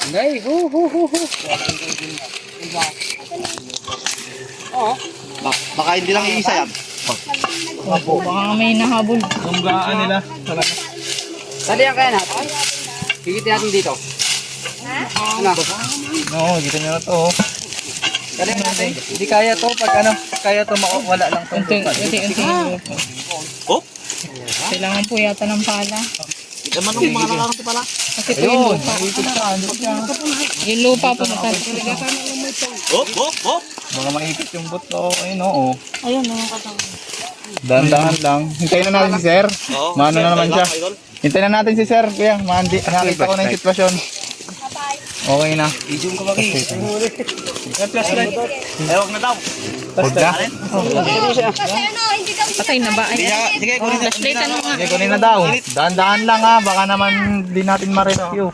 Ngay, hu. Oo. Baka hindi lang iisa yan. Opo, baka may nahabol. Tunggaan nila. Dali yan kaya natin. Gigitin natin dito. Ano? Oo, dito nyo na to. Dali natin. Hindi kaya to pag ano, kaya to wala lang tong Unti-unti. Oh? Kailangan po yata ng pala. Ito man ang mga nakakanti pala. Kasi po yung lupa. Yung lupa po talaga. Oh. Baka maipit yung buto. Ayun oo. Ayun, nakakatawa. Dahan-dahan lang. Hintayin na natin si sir. Oo. Maano na naman siya. Idol. Hintayin na natin si sir. Kuya, nakita ko na yung sitwasyon. Okay na. I-zoom ka bagay. Flashlight. Ewan na daw. Huwag na. Patay na ba? Ay, Sige, kunin na. flashlight ano nga. Sige, kunin na daw. Dahan-dahan lang ha. Baka naman di natin ma-rescue.